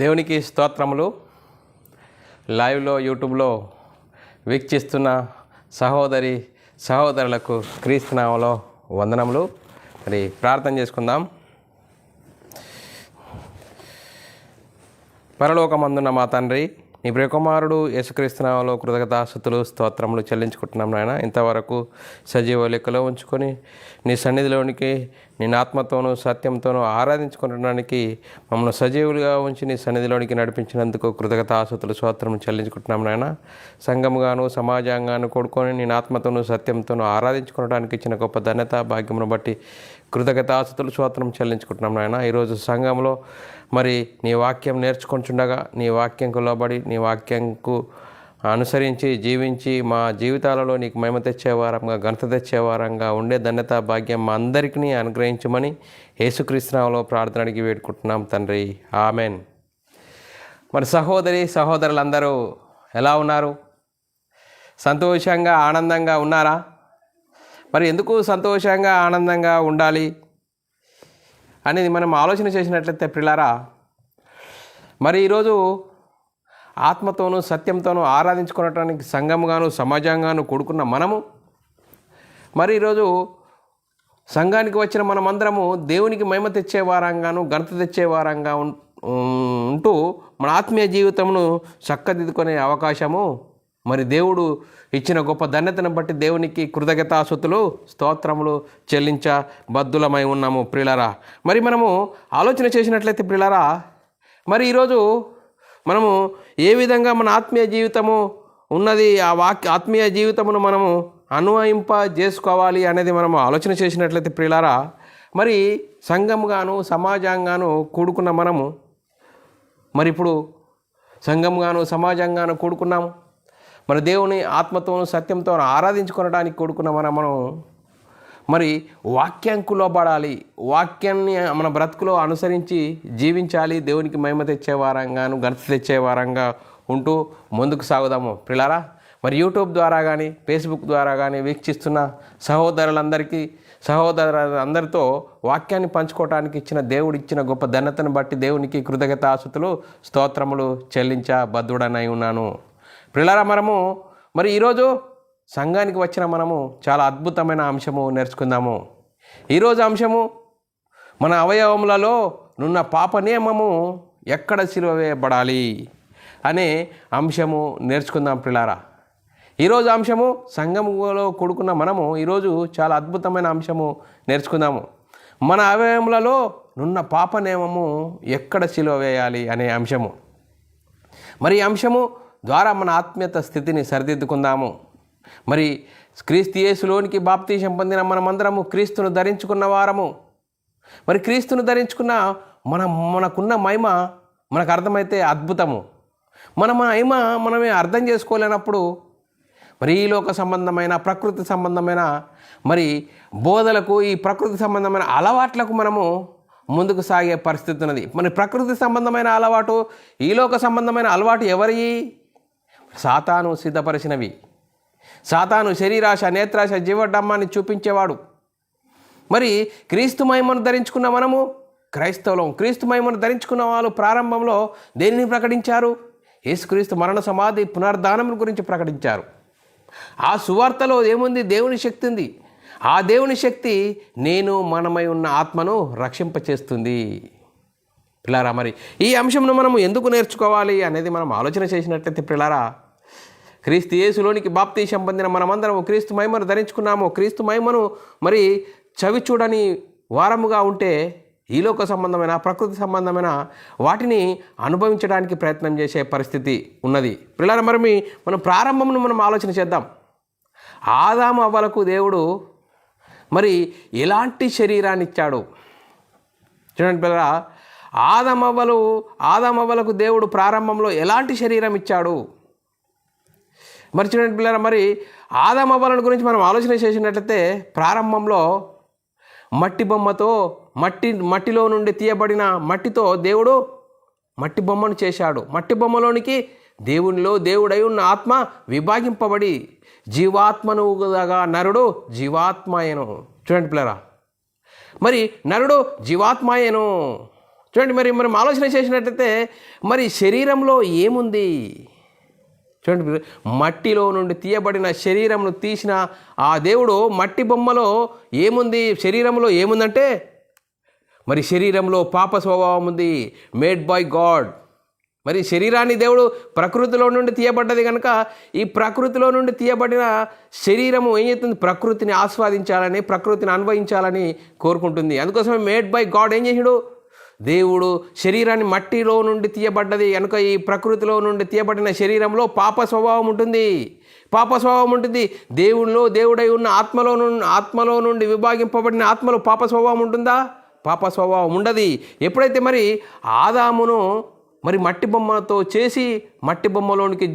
దేవునికి స్తోత్రములు. లైవ్లో యూట్యూబ్లో వీక్షిస్తున్న సహోదరులకు క్రీస్తునామములో వందనములు. మరి ప్రార్థన చేసుకుందాం. పరలోకమందున్న మా తండ్రి, నీ ప్రియకుమారుడు యేసుక్రీస్తునామములో కృతజ్ఞతాస్తుతులు స్తోత్రములు చెల్లించుకుంటున్నాం నాయన. ఇంతవరకు సజీవ లెక్కలో ఉంచుకొని నీ సన్నిధిలోనికి నీ ఆత్మతోనూ సత్యంతోనూ ఆరాధించుకోవడానికి మమ్మల్ని సజీవులుగా ఉంచి నీ సన్నిధిలోనికి నడిపించినందుకు కృతజ్ఞతాస్తుతులు స్తోత్రములు చెల్లించుకుంటున్నాం నాయన. సంఘముగాను సమాజంగాను కూడుకొని నీ ఆత్మతోనూ సత్యంతోనూ ఆరాధించుకోవడానికి ఇచ్చిన గొప్ప ధన్యత భాగ్యమును బట్టి కృతజ్ఞతాస్తుతులు స్తోత్రం చెల్లించుకుంటున్నాం నాయన. ఈరోజు సంఘంలో మరి నీ వాక్యం నేర్చుకుంటుండగా నీ వాక్యంకు లోబడి నీ వాక్యంకు అనుసరించి జీవించి మా జీవితాలలో నీకు మహిమ తెచ్చేవారంగా ఘనత తెచ్చేవారంగా ఉండే ధన్యత భాగ్యం మా అందరికీ అనుగ్రహించమని యేసుక్రీస్తునామములో ప్రార్థనకి వేడుకుంటున్నాం తండ్రి, ఆమెన్. మరి సహోదరులందరూ ఎలా ఉన్నారు? సంతోషంగా ఆనందంగా ఉన్నారా? మరి ఎందుకు సంతోషంగా ఆనందంగా ఉండాలి అనేది మనం ఆలోచన చేసినట్లయితే ప్రియులారా, మరి ఈరోజు ఆత్మతోనూ సత్యంతోనూ ఆరాధించుకోవటానికి సంఘంగాను సమాజంగాను కూడుకున్న మనము, మరి ఈరోజు సంఘానికి వచ్చిన మనమందరము దేవునికి మహిమ తెచ్చేవారంగాను ఘనత తెచ్చేవారంగా ఉంటూ మన ఆత్మీయ జీవితమును చక్కదిద్దుకునే అవకాశము మరి దేవుడు ఇచ్చిన గొప్ప ధన్యతను బట్టి దేవునికి కృతజ్ఞతాస్తుతులు స్తోత్రములు చెల్లించబద్ధులమై ఉన్నాము ప్రియులారా. మరి మనము ఆలోచన చేసినట్లయితే ప్రియులారా, మరి ఈరోజు మనము ఏ విధంగా మన ఆత్మీయ జీవితము ఉన్నది, ఆ ఆత్మీయ జీవితమును మనము చేసుకోవాలి అనేది మనము ఆలోచన చేసినట్లయితే ప్రియులారా, మరి సంఘంగాను సమాజంగాను కూడుకున్న మనము, మరి ఇప్పుడు సంఘంగాను సమాజంగాను కూడుకున్నాము, మరి దేవుని ఆత్మతోనూ సత్యంతో ఆరాధించుకోవడానికి కూడుకున్న మనం మరి వాక్యంకు లోబడాలి. వాక్యాన్ని మన బ్రతుకులో అనుసరించి జీవించాలి. దేవునికి మహిమ తెచ్చేవారంగాను ఘనత తెచ్చేవారంగా ఉంటూ ముందుకు సాగుదాము ప్రియులారా. మరి యూట్యూబ్ ద్వారా కానీ ఫేస్బుక్ ద్వారా కానీ వీక్షిస్తున్న సహోదరులందరితో వాక్యాన్ని పంచుకోవడానికి ఇచ్చిన దేవుడు ఇచ్చిన గొప్ప ధన్యతను బట్టి దేవునికి కృతజ్ఞతాస్తుతులు స్తోత్రములు చెల్లించబద్ధుడనై ఉన్నాను ప్రియులారా. మరి ఈరోజు సంఘానికి వచ్చిన మనము చాలా అద్భుతమైన అంశము నేర్చుకుందాము. ఈరోజు అంశము మన అవయవములలో నున్న పాప నియమము ఎక్కడ సిలువ వేయబడాలి అనే అంశము నేర్చుకుందాం ప్రియులారా. ఈరోజు అంశము సంఘములో కూడుకున్న మనము ఈరోజు చాలా అద్భుతమైన అంశము నేర్చుకుందాము. మన అవయవములలో నున్న పాప నియమము ఎక్కడ సిలువ వేయాలి అనే అంశము. మరి ఈ అంశము ద్వారా మన ఆత్మీయత స్థితిని సరిదిద్దుకుందాము. మరి క్రీస్తు యేసులోనికి బాప్తీసం పొందిన మనమందరము క్రీస్తును ధరించుకున్న వారము. మరి క్రీస్తును ధరించుకున్న మనకున్న మహిమ మనకు అర్థమైతే అద్భుతము. మన మహిమ మనమే అర్థం చేసుకోలేనప్పుడు మరి ఈ లోక సంబంధమైన ప్రకృతి సంబంధమైన మరి బోధలకు ఈ ప్రకృతి సంబంధమైన అలవాట్లకు మనము ముందుకు సాగే పరిస్థితి ఉన్నది. మరి ప్రకృతి సంబంధమైన అలవాటు ఈ లోక సంబంధమైన అలవాటు ఎవరి? సాతాను సిద్ధపరిచినవి. సాతాను శరీరాశ నేత్రాశ జీవడమ్మాన్ని చూపించేవాడు. మరి క్రీస్తు మహిమను ధరించుకున్న మనము క్రైస్తవులం. క్రీస్తు మహిమను ధరించుకున్న వాళ్ళు ప్రారంభంలో దేనిని ప్రకటించారు? యేసుక్రీస్తు మరణ సమాధి పునరుద్ధానం గురించి ప్రకటించారు. ఆ సువార్తలో ఏముంది? దేవుని శక్తి ఉంది. ఆ దేవుని శక్తి మనమై ఉన్న ఆత్మను రక్షింపచేస్తుంది పిల్లారా. మరి ఈ అంశంను మనము ఎందుకు నేర్చుకోవాలి అనేది మనం ఆలోచన చేసినట్లయితే పిల్లారా, క్రీస్తు యేసులోనికి బాప్తీసం పొందిన మనమందరము క్రీస్తు మహిమను ధరించుకున్నాము. క్రీస్తు మహిమను మరి చవి చూడని వారముగా ఉంటే ఈ లోక సంబంధమైన ప్రకృతి సంబంధమైన వాటిని అనుభవించడానికి ప్రయత్నం చేసే పరిస్థితి ఉన్నది పిల్లారా. మరి మనం ప్రారంభమును మనం ఆలోచన చేద్దాం. ఆదాము అవ్వలకు దేవుడు మరి ఎలాంటి శరీరాన్ని ఇచ్చాడు చూడండి పిల్లరా. ఆదామవ్వలకు దేవుడు ప్రారంభంలో ఎలాంటి శరీరం ఇచ్చాడు మరి చూడండి పిల్లరా. మరి ఆదామవ్వల గురించి మనం ఆలోచన చేసినట్లయితే ప్రారంభంలో మట్టి బొమ్మతో మట్టిలో నుండి తీయబడిన మట్టితో దేవుడు మట్టి బొమ్మను చేశాడు. మట్టి బొమ్మలోనికి దేవుడై ఉన్న ఆత్మ విభాగింపబడి జీవాత్మనుగా నరుడు జీవాత్మయను. చూడండి పిల్లరా, మరి నరుడు జీవాత్మయను. చూడండి, మరి మనం ఆలోచన చేసినట్టయితే మరి శరీరంలో ఏముంది? చూడండి, మట్టిలో నుండి తీయబడిన శరీరంను తీసిన ఆ దేవుడు మట్టి బొమ్మలో ఏముంది? శరీరంలో ఏముందంటే మరి శరీరంలో పాప స్వభావం ఉంది, మేడ్ బై గాడ్. మరి శరీరాన్ని దేవుడు ప్రకృతిలో నుండి తీయబడ్డది కనుక ఈ ప్రకృతిలో నుండి తీయబడిన శరీరము ఏం చేస్తుంది? ప్రకృతిని ఆస్వాదించాలని, ప్రకృతిని అనుభవించాలని కోరుకుంటుంది. అందుకోసమే మేడ్ బై గాడ్ ఏం చేసాడు? దేవుడు శరీరాన్ని మట్టిలో నుండి తీయబడ్డది కనుక ఈ ప్రకృతిలో నుండి తీయబడిన శరీరంలో పాప స్వభావం ఉంటుంది, పాప స్వభావం ఉంటుంది. దేవుడై ఉన్న ఆత్మలో నుండి విభాగింపబడిన ఆత్మలో పాప స్వభావం ఉంటుందా? పాప స్వభావం ఉండదు. ఎప్పుడైతే మరి ఆదామును మరి మట్టి బొమ్మతో చేసి మట్టి బొమ్మలోనికి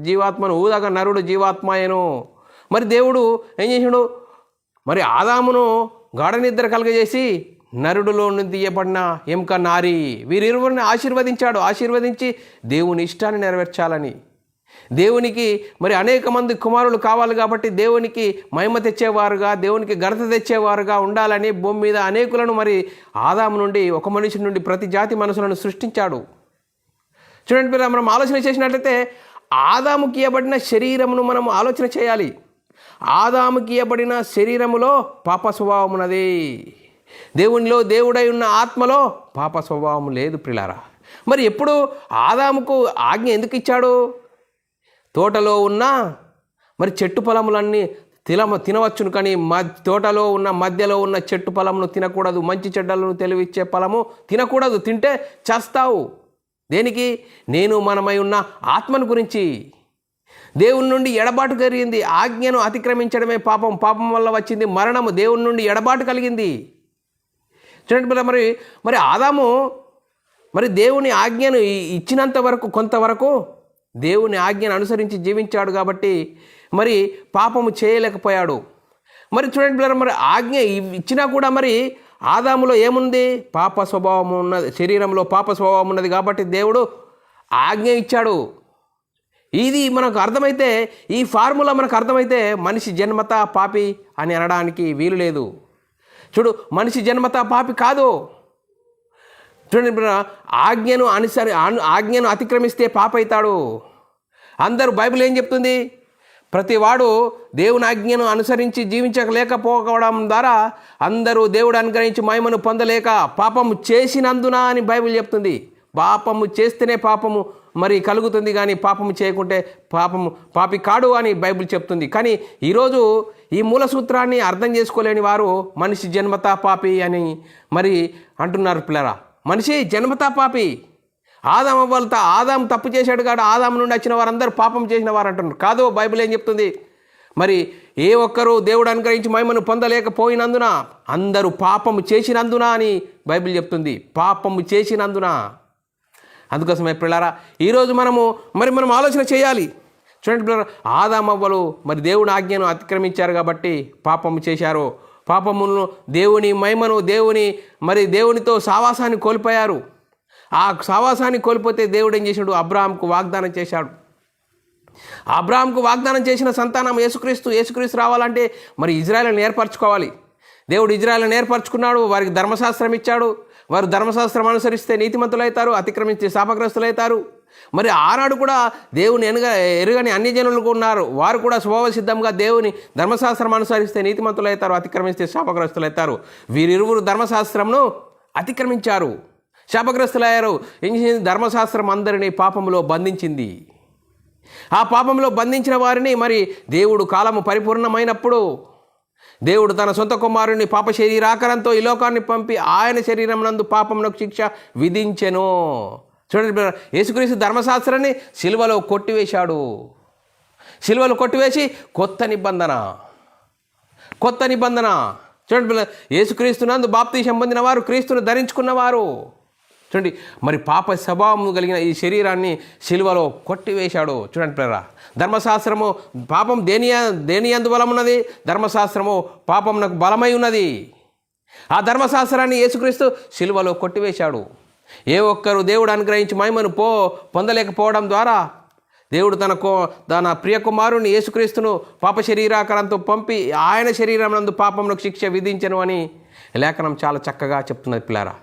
జీవాత్మను ఊదగా నరుడు జీవాత్మయను. మరి దేవుడు ఏం చేసాడు? మరి ఆదామును గాఢ నిద్ర కలగజేసి నరుడులో నుండి తీయబడిన ఎముక నారి వీరిరువురిని ఆశీర్వదించి దేవుని ఇష్టాన్ని నెరవేర్చాలని. దేవునికి మరి అనేక మంది కుమారులు కావాలి కాబట్టి దేవునికి మహిమ తెచ్చేవారుగా, దేవునికి ఘనత తెచ్చేవారుగా ఉండాలని భూమి మీద అనేకులను మరి ఆదాము నుండి, ఒక మనిషి నుండి ప్రతి జాతి మనుషులను సృష్టించాడు. చూడండి, మనం ఆలోచన చేసినట్లయితే ఆదాముకి ఇవ్వబడిన శరీరమును మనం ఆలోచన చేయాలి. ఆదాముకి ఇవ్వబడిన శరీరములో పాప స్వభావం ఉన్నది. దేవుడై ఉన్న ఆత్మలో పాప స్వభావం లేదు ప్రియులారా. మరి ఎప్పుడు ఆదాముకు ఆజ్ఞ ఎందుకు ఇచ్చాడు? తోటలో ఉన్న మరి చెట్టు ఫలములన్నీ తినవచ్చును, కానీ తోటలో ఉన్న మధ్యలో ఉన్న చెట్టు ఫలమును తినకూడదు, మంచి చెడ్డలను తెలివిచ్చే ఫలము తినకూడదు, తింటే చేస్తావు. దేనికి? నేను మనమై ఉన్న ఆత్మను గురించి. దేవుని నుండి ఎడబాటు జరిగింది, ఆజ్ఞను అతిక్రమించడమే పాపం వల్ల వచ్చింది మరణము, దేవుని నుండి ఎడబాటు కలిగింది. చూడండి, మరి ఆదాము మరి దేవుని ఆజ్ఞను ఇచ్చినంత వరకు, కొంతవరకు దేవుని ఆజ్ఞను అనుసరించి జీవించాడు కాబట్టి మరి పాపము చేయలేకపోయాడు. మరి చూడండి, మరి ఆజ్ఞ ఇచ్చినా కూడా మరి ఆదాములో ఏముంది? పాప స్వభావం ఉన్నది, శరీరంలో పాప స్వభావం ఉన్నది కాబట్టి దేవుడు ఆజ్ఞ ఇచ్చాడు. ఇది మనకు అర్థమైతే, ఈ ఫార్ములా మనకు అర్థమైతే మనిషి జన్మత పాపి అని అనడానికి వీలు లేదు. చూడు, మనిషి జన్మత పాపి కాదు. చూడండి, ఆజ్ఞను అతిక్రమిస్తే పాప అవుతాడు. అందరూ బైబిల్ ఏం చెప్తుంది? ప్రతివాడు దేవుని ఆజ్ఞను అనుసరించి జీవించలేకపోవడం ద్వారా అందరూ దేవుడు అనుగ్రహించి మహిమను పొందలేక పాపము చేసినందున అని బైబిల్ చెప్తుంది. పాపము చేస్తేనే పాపము మరి కలుగుతుంది, కానీ పాపము చేయకుంటే పాపి కాడు అని బైబిల్ చెప్తుంది. కానీ ఈరోజు ఈ మూల సూత్రాన్ని అర్థం చేసుకోలేని వారు మనిషి జన్మతా పాపి అని మరి అంటున్నారు పిల్లరా. మనిషి జన్మతా పాపి. ఆదాము తప్పు చేశాడు కాదు, ఆదాము నుండి వచ్చిన వారందరూ పాపం చేసిన వారు అంటున్నారు. కాదు, బైబిల్ ఏం చెప్తుంది? మరి ఏ ఒక్కరూ దేవుడు అనుగ్రహించి మహిమను పొందలేకపోయినందున అందరూ పాపము చేసినందున అని బైబిల్ చెప్తుంది. పాపము చేసినందున. అందుకోసమే పిల్లరా ఈరోజు మనం ఆలోచన చేయాలి. చూడండి పిల్లరా, ఆదామవ్వలు మరి దేవుని ఆజ్ఞను అతిక్రమించారు కాబట్టి పాపము చేశారు. పాపమును, దేవుని మహిమను, దేవునితో సావాసాన్ని కోల్పోయారు. ఆ సావాసాన్ని కోల్పోతే దేవుడు ఏం చేశాడు? అబ్రాహాంకు వాగ్దానం చేశాడు. అబ్రాహాంకు వాగ్దానం చేసిన సంతానం యేసుక్రీస్తు రావాలంటే మరి ఇజ్రాయేలును ఏర్పరచుకోవాలి. దేవుడు ఇజ్రాయేలును ఏర్పరచుకున్నాడు, వారికి ధర్మశాస్త్రం ఇచ్చాడు. వారు ధర్మశాస్త్రం అనుసరిస్తే నీతిమంతులవుతారు, అతిక్రమించి శాపగ్రస్తులవుతారు. మరి ఆనాడు కూడా దేవుని ఎరుగని అన్యజనులు ఉన్నారు. వారు కూడా స్వభావ సిద్ధంగా దేవుని ధర్మశాస్త్రం అనుసరిస్తే నీతిమంతులవుతారు, అతిక్రమిస్తే శాపగ్రస్తులవుతారు. వీరిరువురు ధర్మశాస్త్రంను అతిక్రమించారు, శాపగ్రస్తులయ్యారు. ఏం చేసింది? ధర్మశాస్త్రం అందరినీ పాపంలో బంధించింది. ఆ పాపంలో బంధించిన వారిని మరి దేవుడు కాలము పరిపూర్ణమైనప్పుడు దేవుడు తన సొంత కుమారుని పాప శరీరాకారంతో ఈ లోకాన్ని పంపి ఆయన శరీరం నందు పాపమునకు శిక్ష విధించెను. చూడండి, యేసుక్రీస్తు ధర్మశాస్త్రాన్ని సిలువలో కొట్టివేశాడు. సిలువలో కొట్టివేసి కొత్త నిబంధన. చూడండి, యేసుక్రీస్తునందు బాప్తీసం పొందిన వారు క్రీస్తును ధరించుకున్నవారు. చూడండి, మరి పాప స్వభావం కలిగిన ఈ శరీరాన్ని సిలువలో కొట్టివేశాడు. చూడండి పిల్లరా, ధర్మశాస్త్రము పాపం దేని యందు బలం ఉన్నది? ధర్మశాస్త్రము పాపమునకు బలమై ఉన్నది. ఆ ధర్మశాస్త్రాన్ని యేసుక్రీస్తు సిలువలో కొట్టివేశాడు. ఏ ఒక్కరు దేవుడు అనుగ్రహించి మహిమను పొందలేకపోవడం ద్వారా దేవుడు తన ప్రియ కుమారుని యేసుక్రీస్తును పాప శరీరాకారంతో పంపి ఆయన శరీరం నందు పాపమునకు శిక్ష విధించను అని లేఖనం చాలా చక్కగా చెప్తున్నది పిల్లారా.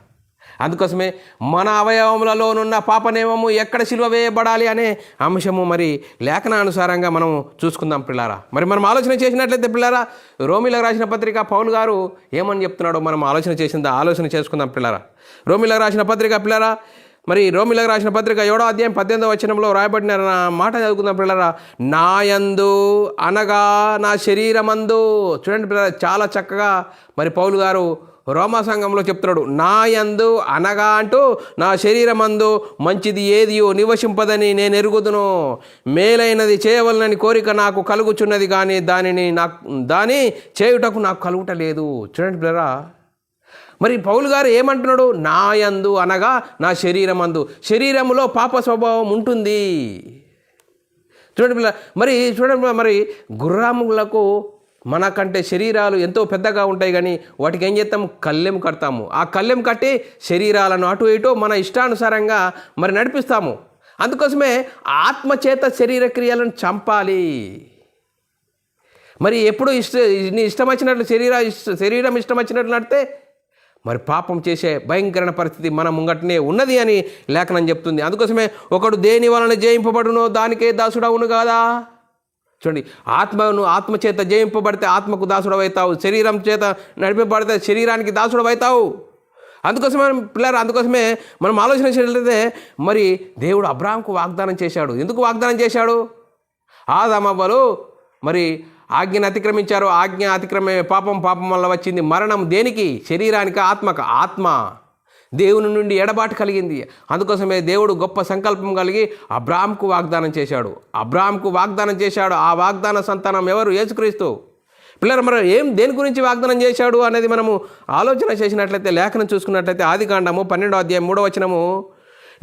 అందుకోసమే మన అవయవములలోనున్న పాపనేమము ఎక్కడ సిలువ వేయబడాలి అనే అంశము మరి లేఖనానుసారంగా మనం చూసుకుందాం పిల్లారా. మరి మనం ఆలోచన చేసినట్లయితే పిల్లారా, రోమిలకు రాసిన పత్రిక పౌలు గారు ఏమని చెప్తున్నాడో మనం ఆలోచన చేసుకుందాం పిల్లారా. రోమిలకు రాసిన పత్రిక పిల్లారా, మరి రోమిలకు రాసిన పత్రిక 7వ అధ్యాయం 18వ వచనంలో రాయబడిన మాట చదువుకుందాం పిల్లరా. నాయందు అనగా నా శరీరమందు. చూడండి పిల్లరా, చాలా చక్కగా మరి పౌలు గారు రోమా సంఘంలో చెప్తున్నాడు. నాయందు అనగా అంటూ నా శరీరమందు మంచిది ఏదియో నివసింపదని నేను ఎరుగుదును, మేలైనది చేయవలనని కోరిక నాకు కలుగుచున్నది కానీ దాని చేయుటకు నాకు కలుగుటలేదు. చూడండి పిల్లరా, మరి పౌలు గారు ఏమంటున్నాడు? నాయందు అనగా నా శరీరమందు. శరీరంలో పాప స్వభావం ఉంటుంది. చూడండి పిల్ల, మరి గుర్రములకు మనకంటే శరీరాలు ఎంతో పెద్దగా ఉంటాయి, కానీ వాటికి ఏం చేస్తాము? కళ్ళెం కడతాము. ఆ కళ్ళెం కట్టి శరీరాలను అటు ఇటు మన ఇష్టానుసారంగా మరి నడిపిస్తాము. అందుకోసమే ఆత్మచేత శరీర క్రియలను చంపాలి. మరి ఎప్పుడు ఇష్టం వచ్చినట్లు శరీరం ఇష్టం వచ్చినట్లు నడితే మరి పాపం చేసే భయంకరమైన పరిస్థితి మన ముంగటనే ఉన్నది అని లేఖనం చెప్తుంది. అందుకోసమే ఒకడు దేని వలన జయింపబడునో దానికే దాసుడవును కాదా. చూడండి, ఆత్మచేత జయింపబడితే ఆత్మకు దాసుడవైతావు, శరీరం చేత నడిపబడితే శరీరానికి దాసుడవైతావు. అందుకోసమే మనం ఆలోచన చేయాలంటే మరి దేవుడు అబ్రాహాముకు వాగ్దానం చేశాడు. ఎందుకు వాగ్దానం చేశాడు? ఆదామవ్వలు మరి ఆజ్ఞను అతిక్రమించారు. ఆజ్ఞ అతిక్రమే పాపం వల్ల వచ్చింది మరణం. దేనికి? శరీరానికి, ఆత్మ దేవుని నుండి ఎడబాటు కలిగింది. అందుకోసమే దేవుడు గొప్ప సంకల్పం కలిగి అబ్రాహాముకు వాగ్దానం చేశాడు. ఆ వాగ్దాన సంతానం ఎవరు? యేసుక్రీస్తు. పిల్లలు మరి దేని గురించి వాగ్దానం చేశాడు అనేది మనము ఆలోచన చేసినట్లయితే, లేఖనం చూసుకున్నట్లయితే ఆదికాండము 12వ అధ్యాయం 3వ వచనము,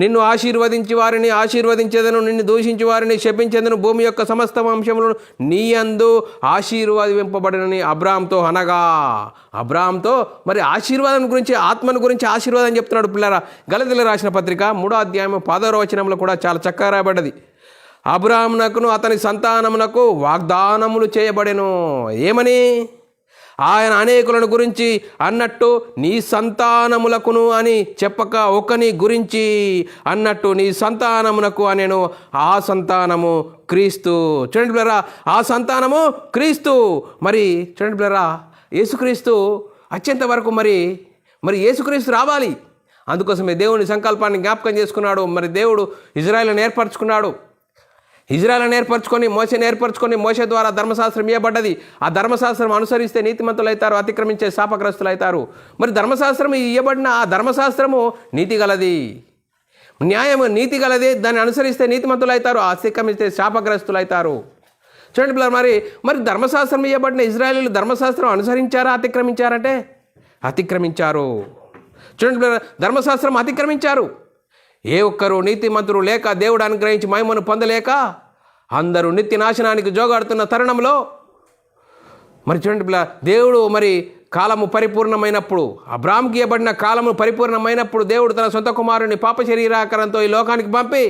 నిన్ను ఆశీర్వదించి వారిని ఆశీర్వదించేదను, నిన్ను దూషించి వారిని శపించేదను, భూమి యొక్క సమస్త వంశములను నీ యందు ఆశీర్వదింపబడినని అబ్రాహాముతో మరి ఆశీర్వాదం గురించి, ఆత్మను గురించి ఆశీర్వాదం చెప్తున్నాడు. పిల్లరా, గలతీయులకు రాసిన పత్రిక 3వ అధ్యాయం 16వ వచనంలో కూడా చాలా చక్కగా రాయబడ్డది. అబ్రాహామునకును అతని సంతానమునకు వాగ్దానములు చేయబడెను. ఏమని? ఆయన అనేకులను గురించి అన్నట్టు నీ సంతానములకును అని చెప్పక ఒకని గురించి అన్నట్టు నీ సంతానమునకు అనేను. ఆ సంతానము క్రీస్తు. చూడండి పిల్లరా, ఆ సంతానము క్రీస్తు. మరి చూడండి పిల్లరా, యేసుక్రీస్తు అత్యంత వరకు మరి యేసుక్రీస్తు రావాలి. అందుకోసమే దేవుని సంకల్పాన్ని జ్ఞాపకం చేసుకున్నాడు. మరి దేవుడు ఇజ్రాయేలును ఏర్పరచుకొని మోషే ద్వారా ధర్మశాస్త్రం ఇవ్వబడ్డది. ఆ ధర్మశాస్త్రం అనుసరిస్తే నీతిమంతులు అవుతారు, అతిక్రమించే శాపగ్రస్తులు అవుతారు. మరి ధర్మశాస్త్రం ఇవ్వబడిన ఆ ధర్మశాస్త్రము నీతి గలది, న్యాయము నీతి గలది. దాన్ని అనుసరిస్తే నీతిమంతులు అవుతారు, అతిక్రమిస్తే శాపగ్రస్తులు అవుతారు. చూడండి పిల్లలు, మరి ధర్మశాస్త్రం ఇవ్వబడిన ఇజ్రాయేలీలు ధర్మశాస్త్రం అనుసరించారా, అతిక్రమించారంటే అతిక్రమించారు. చూడండి పిల్లలు, ధర్మశాస్త్రం అతిక్రమించారు. ఏ ఒక్కరు నీతిమంతులు లేక, దేవుడు అనుగ్రహించి మహిమను పొందలేక అందరూ నిత్య నాశనానికి జోగాడుతున్న తరుణంలో మరి చూడండి పిల్ల, దేవుడు మరి కాలము పరిపూర్ణమైనప్పుడు, అబ్రాహాముకి ఇవ్వబడిన కాలము పరిపూర్ణమైనప్పుడు దేవుడు తన సొంత కుమారుని పాప శరీరాకారంతో ఈ లోకానికి పంపి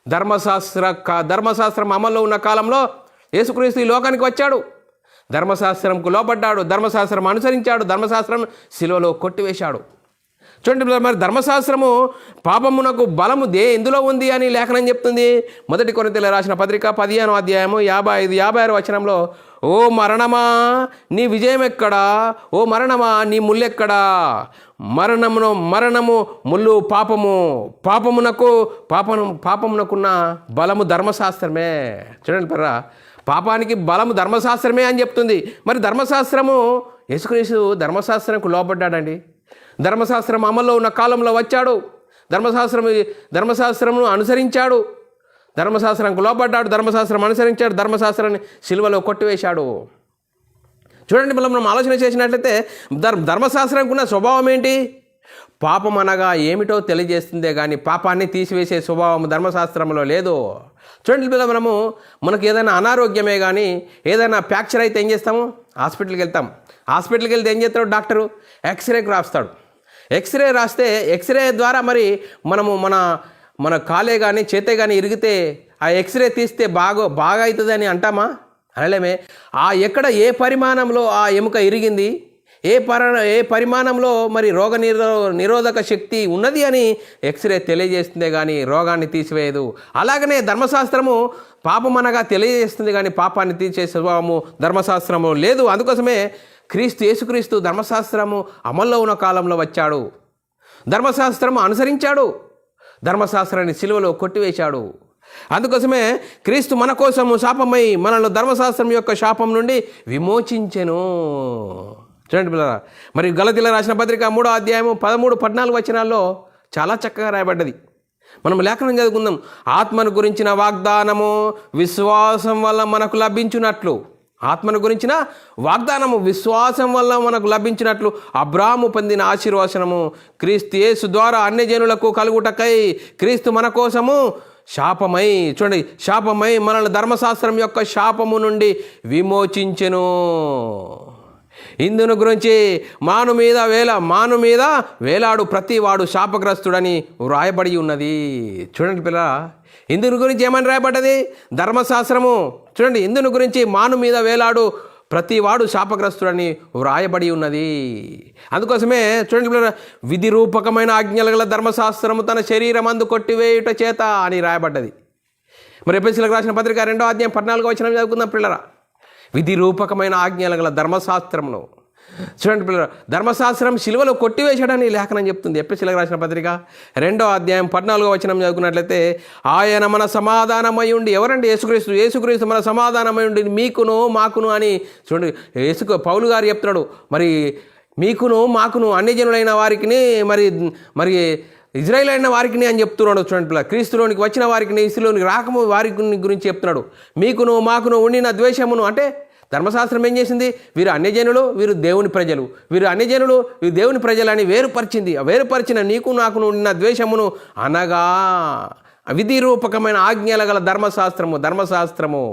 ధర్మశాస్త్రం అమల్లో ఉన్న కాలంలో యేసుక్రీస్తు ఈ లోకానికి వచ్చాడు. ధర్మశాస్త్రంకు లోబడ్డాడు, ధర్మశాస్త్రం అనుసరించాడు, ధర్మశాస్త్రం శిలువలో కొట్టివేశాడు. చూడండి, మరి ధర్మశాస్త్రము పాపమునకు బలము ఎందులో ఉంది అని లేఖనం చెప్తుంది. 1 కొరింథీయులకు రాసిన పత్రిక 15వ అధ్యాయము 55-56 వచనంలో, ఓ మరణమా నీ విజయం ఎక్కడా, ఓ మరణమా నీ ముల్లెక్కడా, మరణము ముల్లు పాపమునకున్న బలము ధర్మశాస్త్రమే. చూడండి పర్రా, పాపానికి బలము ధర్మశాస్త్రమే అని చెప్తుంది. మరి ధర్మశాస్త్రము, యేసుక్రీస్తు ధర్మశాస్త్రంకు లోబడ్డాడండి. ధర్మశాస్త్రం అమల్లో ఉన్న కాలంలో వచ్చాడు, ధర్మశాస్త్రమును అనుసరించాడు, ధర్మశాస్త్రంకు లోబడ్డాడు, ధర్మశాస్త్రం అనుసరించాడు, ధర్మశాస్త్రాన్ని సిలువలో కొట్టివేశాడు. చూడండి, మనం ఆలోచన చేసినట్లయితే ధర్మశాస్త్రానికి ఉన్న స్వభావం ఏంటి? పాపం అనగా ఏమిటో తెలియజేస్తుందే కానీ పాపాన్ని తీసివేసే స్వభావం ధర్మశాస్త్రంలో లేదు. చూడండి పిల్లలు, మనకు ఏదైనా అనారోగ్యమే కానీ ఏదైనా ఫ్రాక్చర్ అయితే ఏం చేస్తాము? హాస్పిటల్కి వెళ్తాం. హాస్పిటల్కి వెళ్తే ఏం చేస్తాడు? డాక్టరు ఎక్స్రేకి రాస్తాడు. ఎక్స్రే రాస్తే ఎక్స్రే ద్వారా మరి మనము మన కాలే కానీ చేతే కానీ ఇరిగితే ఆ ఎక్స్రే తీస్తే బాగా అవుతుంది అని అంటామా? అనలేమే. ఎక్కడ ఏ పరిమాణంలో ఆ ఎముక ఇరిగింది, ఏ పరిమాణంలో మరి నిరోధక శక్తి ఉన్నది అని ఎక్స్రే తెలియజేస్తుందే కానీ రోగాన్ని తీసివేయదు. అలాగనే ధర్మశాస్త్రము పాపం అనగా తెలియజేస్తుంది కానీ పాపాన్ని తీర్చే స్వభావము ధర్మశాస్త్రము లేదు. అందుకోసమే యేసుక్రీస్తు ధర్మశాస్త్రము అమల్లో ఉన్న కాలంలో వచ్చాడు, ధర్మశాస్త్రము అనుసరించాడు, ధర్మశాస్త్రాన్ని సిలువలో కొట్టివేశాడు. అందుకోసమే క్రీస్తు మన కోసము శాపమై మనల్ని ధర్మశాస్త్రం యొక్క శాపం నుండి విమోచించెను. చూడండి పిల్లరా, మరి గలతీయులకు రాసిన పత్రిక 3వ అధ్యాయము 13-14 వచనాల్లో చాలా చక్కగా రాయబడ్డది. మనం లేఖనం చదువుకుందాం. ఆత్మను గురించిన వాగ్దానము విశ్వాసం వల్ల మనకు లభించినట్లు, ఆత్మను గురించిన వాగ్దానము విశ్వాసం వల్ల మనకు లభించినట్లు అబ్రాహాము పొందిన ఆశీర్వచనము క్రీస్తు యేసు ద్వారా అన్యజనులకు కలుగుటకై క్రీస్తు మన కోసము శాపమై, చూడండి, శాపమై మనల్ని ధర్మశాస్త్రం యొక్క శాపము నుండి విమోచించెను. ఇందును గురించి మాను మీద వేలాడు ప్రతి వాడు శాపగ్రస్తుడని వ్రాయబడి ఉన్నది. చూడండి పిల్లరా, ఇందును గురించి ఏమని రాయబడ్డది? ధర్మశాస్త్రము. చూడండి, ఇందును గురించి మాను మీద వేలాడు ప్రతి వాడు శాపగ్రస్తుడని వ్రాయబడి ఉన్నది. అందుకోసమే చూడండి పిల్లరా, విధి రూపకమైన ఆజ్ఞలు గల ధర్మశాస్త్రము తన శరీరం అందు కొట్టివేయుట చేత అని రాయబడ్డది. మరి ఎఫెసీయులకు రాసిన పత్రిక 2వ అధ్యాయం 14వ వచనం చదువుకుందాం పిల్లరా. విధి రూపకమైన ఆజ్ఞలు గల ధర్మశాస్త్రమును, చూడండి పిల్లరా, ధర్మశాస్త్రం సిలువలో కొట్టివేశాడని లేఖనం చెప్తుంది. ఎఫెసీయులకు రాసిన పత్రిక 2వ అధ్యాయం 14వ వచనం చదువుకున్నట్లయితే, ఆయన మన సమాధానమై ఉండి, ఎవరండి? యేసుక్రీస్తు మన సమాధానమై ఉండి మీకును మాకును అని. చూడండి, పౌలు గారు చెప్తున్నాడు, మరి మీకును మాకును అన్యజనులైన వారికి మరి ఇజ్రాయేల్ అయిన వారికి అని చెప్తున్నాడు. చూడండి పిల్ల, క్రీస్తులోనికి వచ్చిన వారికి, ఇసులోనికి రాకము వారికి గురించి చెప్తున్నాడు. మీకును మాకును ఉండిన ద్వేషమును, అంటే ధర్మశాస్త్రం ఏం చేసింది? వీరు అన్యజనులు, వీరు దేవుని ప్రజలు, వీరు అన్యజనులు, వీరు దేవుని ప్రజలని వేరుపరిచింది. వేరుపరిచిన నీకు నాకును ఉండిన ద్వేషమును అనగా విధి రూపకమైన ఆజ్ఞల గల ధర్మశాస్త్రము.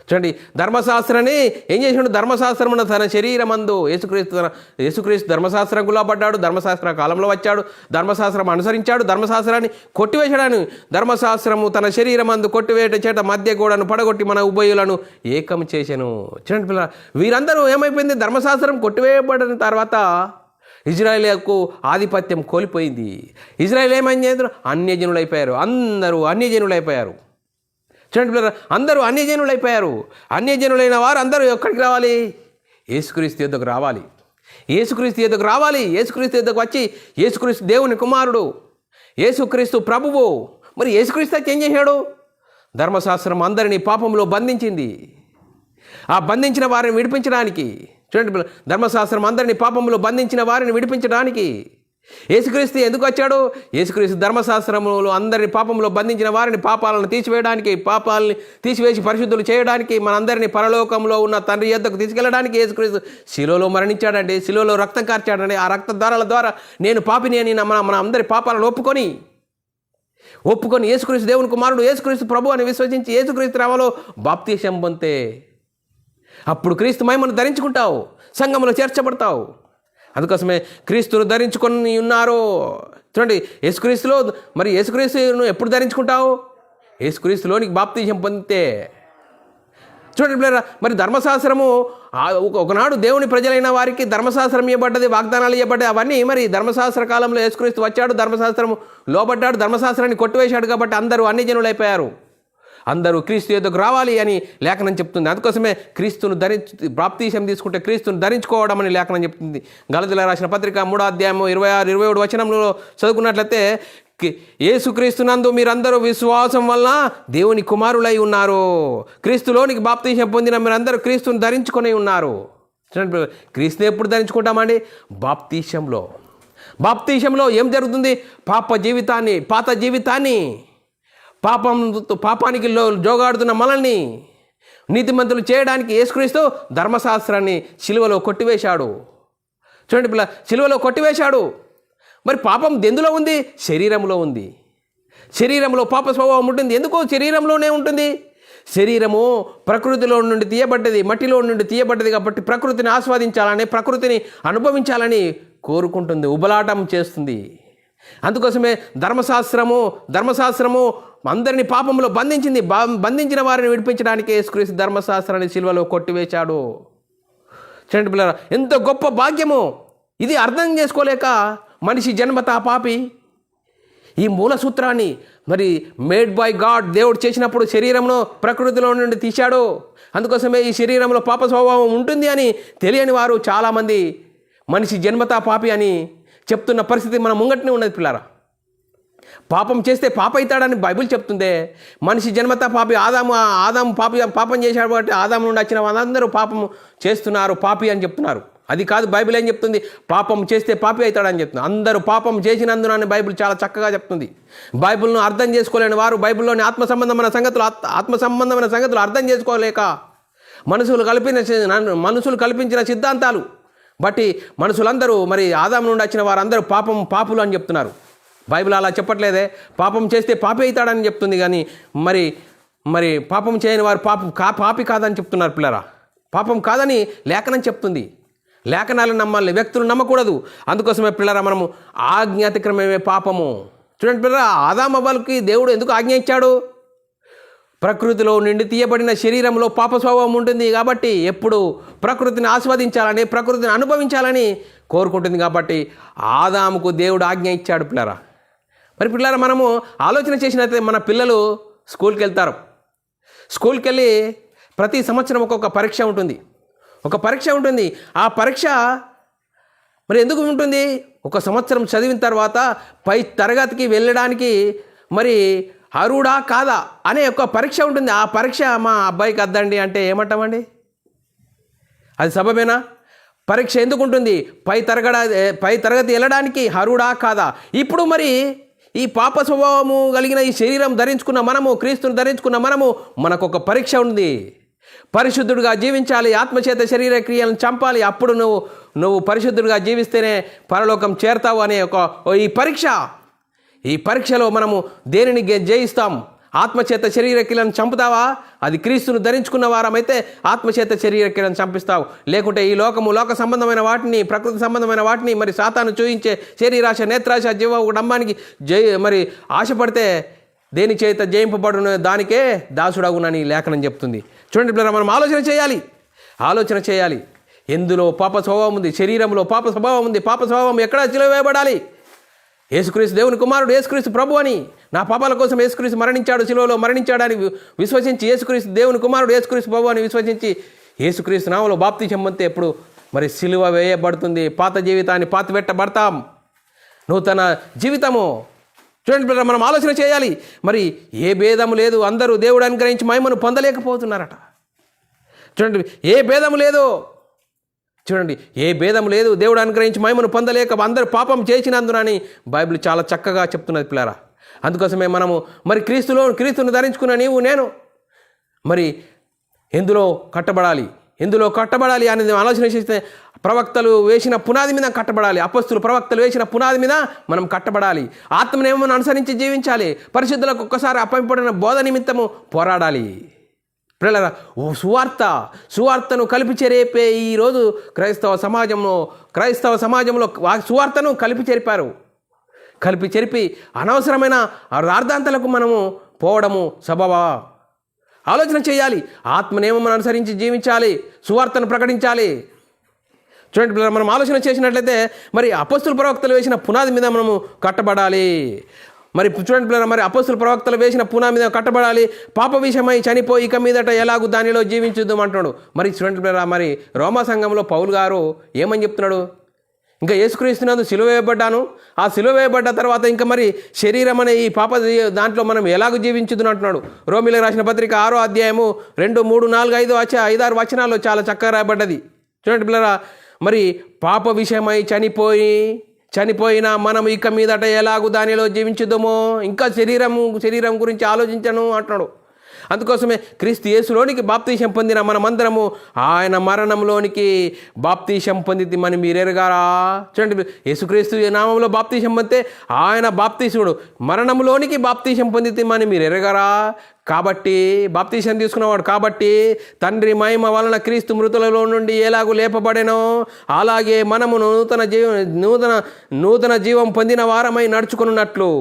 చూడండి, ధర్మశాస్త్రాన్ని ఏం చేసాడు? ధర్మశాస్త్రమును తన శరీరమందు యేసుక్రీస్తు ధర్మశాస్త్రం లోబడ్డాడు, ధర్మశాస్త్ర కాలంలో వచ్చాడు, ధర్మశాస్త్రం అనుసరించాడు, ధర్మశాస్త్రాన్ని కొట్టివేశాడని. ధర్మశాస్త్రము తన శరీరమందు కొట్టివేట చేత మధ్య గోడను పడగొట్టి మన ఉభయులను ఏకం చేశాను. చూడండి పిల్ల, వీరందరూ ఏమైపోయింది? ధర్మశాస్త్రం కొట్టివేయబడిన తర్వాత ఇజ్రాయేలుకు ఆధిపత్యం కోల్పోయింది. ఇజ్రాయేల్ ఏమైంది? అన్యజనులైపోయారు. అందరూ అన్యజనులైపోయారు. చూడండి పిల్లరా, అందరూ అన్యజనులైపోయారు. అన్యజనులైన వారు అందరూ ఎక్కడికి రావాలి? యేసుక్రీస్తు యొద్దకు రావాలి. యేసుక్రీస్తు యొద్దకు వచ్చి, యేసుక్రీస్తు దేవుని కుమారుడు, యేసుక్రీస్తు ప్రభువు. మరి యేసుక్రీస్తు ఏం చేశాడు? ధర్మశాస్త్రం అందరినీ పాపంలో బంధించింది. ఆ బంధించిన వారిని విడిపించడానికి, చూడండి, ధర్మశాస్త్రం అందరినీ పాపంలో బంధించిన వారిని విడిపించడానికి యేసుక్రీస్తు ఎందుకు వచ్చాడు? యేసుక్రీస్తు ధర్మశాస్త్రములు అందరిని పాపంలో బంధించిన వారిని పాపాలను తీసివేయడానికి, పాపాలని తీసివేసి పరిశుద్ధులు చేయడానికి, మనందరినీ పరలోకంలో ఉన్న తండ్రి యొద్దకు తీసుకెళ్ళడానికి యేసుక్రీస్తు శిలువలో మరణించాడండి, శిలువలో రక్తం కార్చాడండి. ఆ రక్తధారాల ద్వారా నేను పాపిని అని మన అందరి పాపాలను ఒప్పుకొని యేసుక్రీస్తు దేవుని కుమారుడు, యేసుక్రీస్తు ప్రభు అని విశ్వసించి యేసుక్రీస్తు నామములో బాప్తిసం పొందితే అప్పుడు క్రీస్తు మహిమను ధరించుకుంటావు, సంఘములో చేర్చబడతావు. అందుకోసమే క్రీస్తును ధరించుకొని ఉన్నారు. చూడండి, యేసుక్రీస్తును ఎప్పుడు ధరించుకుంటావు? యేసుక్రీస్తులోనికి బాప్తిసం పొందితే. చూడండి పిల్లరా, మరి ధర్మశాస్త్రము ఒకనాడు దేవుని ప్రజలైన వారికి ధర్మశాస్త్రం ఇవ్వబడ్డది, వాగ్దానాలు ఇవ్వబడ్డాయి. అవన్నీ మరి ధర్మశాస్త్ర కాలంలో యేసుక్రీస్తు వచ్చాడు, ధర్మశాస్త్రము లోబడ్డాడు, ధర్మశాస్త్రాన్ని కొట్టివేశాడు. కాబట్టి అందరూ అన్యజనులైపోయారు. అందరూ క్రీస్తు యొద్దకు రావాలి అని లేఖనం చెప్తుంది. అందుకోసమే క్రీస్తును బాప్తిసం తీసుకుంటే క్రీస్తును ధరించుకోవడం అని లేఖనం చెప్తుంది. గలతీయులకు రాసిన పత్రిక 3వ అధ్యాయము 26-27 వచనంలో చదువుకున్నట్లయితే, యేసుక్రీస్తునందు మీరందరూ విశ్వాసం వలన దేవుని కుమారులై ఉన్నారు. క్రీస్తులోనికి బాప్తిసం పొందిన మీరందరూ క్రీస్తుని ధరించుకొని ఉన్నారు. క్రీస్తుని ఎప్పుడు ధరించుకుంటామండి? బాప్తిసంలో ఏం జరుగుతుంది? పాత జీవితాన్ని పాపానికి జోగాడుతున్న మనల్ని నీతిమంతులు చేయడానికి యేసుక్రీస్తు ధర్మశాస్త్రాన్ని సిలువలో కొట్టివేశాడు. చూడండి పిల్ల, సిలువలో కొట్టివేశాడు. మరి పాపం ఎందులో ఉంది? శరీరంలో ఉంది. శరీరంలో పాప స్వభావం ఉంటుంది. ఎందుకు శరీరంలోనే ఉంటుంది? శరీరము ప్రకృతిలో నుండి తీయబడ్డది, మట్టిలో నుండి తీయబడ్డది. కాబట్టి ప్రకృతిని ఆస్వాదించాలని, ప్రకృతిని అనుభవించాలని కోరుకుంటుంది, ఉబలాటం చేస్తుంది. అందుకోసమే ధర్మశాస్త్రము అందరినీ పాపంలో బంధించింది. బంధించిన వారిని విడిపించడానికి యేసుక్రీస్తు ధర్మశాస్త్రాన్ని సిలువలో కొట్టివేశాడు. చూడండి పిల్లరా, ఎంత గొప్ప భాగ్యము. ఇది అర్థం చేసుకోలేక మనిషి జన్మతా పాపి. ఈ మూల సూత్రాన్ని మరి మేడ్ బై గాడ్ దేవుడు చేసినప్పుడు శరీరంలో ప్రకృతిలో నుండి తీశాడు. అందుకోసమే ఈ శరీరంలో పాప స్వభావం ఉంటుంది అని తెలియని వారు చాలామంది మనిషి జన్మతా పాపి అని చెప్తున్న పరిస్థితి మన ముంగట్నే ఉన్నది పిల్లారా. పాపం చేస్తే పాప అవుతాడని బైబిల్ చెప్తుందే. మనిషి జన్మతా పాపి. ఆదాము పాపం చేశాడు కాబట్టి ఆదాము నుండి వచ్చిన వాళ్ళందరూ పాపం చేస్తున్నారు, పాపి అని చెప్తున్నారు. అది కాదు, బైబిల్ ఏం చెప్తుంది? పాపం చేస్తే పాపి అవుతాడని చెప్తుంది. అందరూ పాపం చేసినందున బైబిల్ చాలా చక్కగా చెప్తుంది. బైబిల్ను అర్థం చేసుకోలేని వారు బైబిల్లోని ఆత్మ సంబంధమైన సంగతులు అర్థం చేసుకోలేక మనుషులు కల్పించిన సిద్ధాంతాలు బట్టి మనుషులందరూ మరి ఆదాము నుండి వచ్చిన వారందరూ పాపులు అని చెప్తున్నారు. బైబిల్ అలా చెప్పట్లేదే. పాపం చేస్తే పాపి అవుతాడని చెప్తుంది, కానీ మరి పాపం చేయని వారు పాపి కాదని చెప్తున్నారు పిల్లరా. పాపం కాదని లేఖనం చెప్తుంది. లేఖనాలను నమ్మాలి, వ్యక్తులు నమ్మకూడదు. అందుకోసమే పిల్లరా మనము ఆజ్ఞాతిక్రమమే పాపము. చూడండి పిల్లరా, ఆదాము అవ్వలకి దేవుడు ఎందుకు ఆజ్ఞ ఇచ్చాడు? ప్రకృతిలో నుండి తీయబడిన శరీరంలో పాప స్వభావం ఉంటుంది కాబట్టి ఎప్పుడు ప్రకృతిని ఆస్వాదించాలని, ప్రకృతిని అనుభవించాలని కోరుకుంటుంది. కాబట్టి ఆదాముకు దేవుడు ఆజ్ఞ ఇచ్చాడు పిల్లరా. మరి పిల్లరా మనము ఆలోచన చేసినట్లయితే మన పిల్లలు స్కూల్కి వెళ్తారు. స్కూల్కి వెళ్ళి ప్రతి సంవత్సరం ఒక్కొక్క పరీక్ష ఉంటుంది. ఆ పరీక్ష మరి ఎందుకు ఉంటుంది? ఒక సంవత్సరం చదివిన తర్వాత పై తరగతికి వెళ్ళడానికి మరి అర్హుడా కాదా అనే ఒక పరీక్ష ఉంటుంది. ఆ పరీక్ష మా అబ్బాయికి అద్దండి అంటే ఏమంటామండి? అది సబబేనా? పరీక్ష ఎందుకు ఉంటుంది? పై తరగతి వెళ్ళడానికి అర్హుడా కాదా? ఇప్పుడు మరి ఈ పాప స్వభావము కలిగిన ఈ శరీరం ధరించుకున్న మనము, క్రీస్తుని ధరించుకున్న మనము, మనకు ఒక పరీక్ష ఉంది. పరిశుద్ధుడిగా జీవించాలి, ఆత్మచేత శరీర క్రియలను చంపాలి. అప్పుడు నువ్వు పరిశుద్ధుడిగా జీవిస్తేనే పరలోకం చేరతావు అనే ఈ పరీక్షలో మనము దేనిని జయిస్తాం? ఆత్మచేత శరీర క్రియలను చంపుతావా? అది క్రీస్తును ధరించుకున్న వారమైతే ఆత్మచేత శరీర క్రియలను చంపిస్తావు. లేకుంటే ఈ లోక సంబంధమైన వాటిని, ప్రకృతి సంబంధమైన వాటిని మరి సాతాను చూయించే శరీరాశ, నేత్రాశ, జీవ డంబానికి మరి ఆశపడితే దేని చేత జయింపబడున దానికే దాసుడగునని లేఖనం చెప్తుంది. చూడండి పిల్లరా, మనం ఆలోచన చేయాలి. ఎందులో పాప స్వభావం ఉంది? శరీరంలో పాప స్వభావం ఉంది. పాప స్వభావం ఎక్కడ సిలువ వేయబడాలి? యేసుక్రీస్తు దేవుని కుమారుడు, యేసుక్రీస్తు ప్రభు అని, నా పాపాల కోసం యేసుక్రీస్తు మరణించాడు, సిలువలో మరణించాడని విశ్వసించి, యేసుక్రీస్తు దేవుని కుమారుడు, యేసుక్రీస్తు ప్రభు అని విశ్వసించి యేసుక్రీస్తు నామములో బాప్తిసం పొందితే ఎప్పుడు మరి సిలువ వేయబడుతుంది. పాత జీవితాన్ని పాతిపెట్టబడతాం. నూతన జీవితము. చూడండి పిల్లలు, మనం ఆలోచన చేయాలి. మరి ఏ భేదము లేదు, అందరూ దేవుడు అనుగ్రహించి మహిమను పొందలేకపోతున్నారట. చూడండి, ఏ భేదము లేదు, దేవుడు అనుగ్రహించి మహిమను పొందలేక అందరూ పాపం చేసినందునని బైబిల్ చాలా చక్కగా చెప్తున్నది పిల్లరా. అందుకోసమే మనము మరి క్రీస్తును ధరించుకున్న నీవు నేను మరి ఎందులో కట్టబడాలి అనేది ఆలోచన చేస్తే ప్రవక్తలు వేసిన పునాది మీద కట్టబడాలి. అపొస్తలులు ప్రవక్తలు వేసిన పునాది మీద మనం కట్టబడాలి. ఆత్మనియమమును అనుసరించి జీవించాలి. పరిశుద్ధులకు ఒక్కసారి అప్పగింపబడిన బోధ నిమిత్తము పోరాడాలి. పిల్లరా, సువార్తను కలిపి చెరిపే ఈరోజు క్రైస్తవ సమాజంలో సువార్తను కలిపి చెరిపి అనవసరమైన రార్థాంతలకు మనము పోవడము సబబా? ఆలోచన చేయాలి. ఆత్మనియమమును అనుసరించి జీవించాలి, సువార్తను ప్రకటించాలి. చూడండి పిల్లలు, మనం ఆలోచన చేసినట్లయితే మరి అపొస్తలులు ప్రవక్తలు వేసిన పునాది మీద మనము కట్టబడాలి. మరి చూడండి పిల్లలు, మరి అపొస్తలులు ప్రవక్తలు వేసిన పునాది మీద కట్టబడాలి. పాప విషయమై చనిపోయి ఇక మీదట ఎలాగూ దానిలో జీవించుద్దాం అంటున్నాడు. మరి చూడండి పిల్లలు, మరి రోమా సంఘంలో పౌలు గారు ఏమని చెప్తున్నాడు? ఇంకా యేసుక్రీస్తునందు సిలువ వేయబడ్డాను, ఆ సిలువ వేయబడ్డ తర్వాత ఇంకా మరి శరీరం అనే ఈ పాప దాంట్లో మనం ఎలాగూ జీవించుదు అంటున్నాడు. రోమిలకు రాసిన పత్రిక 6వ అధ్యాయము 2, 3, 4, 5, 6 వచనాల్లో చాలా చక్కగా రాయబడ్డది. చూడండి పిల్లరా, మరి పాప విషయమై చనిపోయిన మనం ఇక మీదట ఎలాగూ దానిలో జీవించుదామో, ఇంకా శరీరం గురించి ఆలోచించను అంటున్నాడు. అందుకోసమే క్రీస్తు యేసులోనికి బాప్తీసం పొందిన మనమందరము ఆయన మరణంలోనికి బాప్తీసం పొందితే మనం మీరెరగారా? చూడండి, యేసుక్రీస్తు నామంలో బాప్తీసం పొందితే ఆయన బాప్తీసుడు, మరణంలోనికి బాప్తీసం పొందితే మనం మీరెరగారా? కాబట్టి బాప్తీసం తీసుకున్నవాడు కాబట్టి తండ్రి మహిమ వలన క్రీస్తు మృతులలో నుండి ఎలాగూ లేపబడెనో అలాగే మనము నూతన జీవం పొందిన వారమై నడుచుకున్నట్లు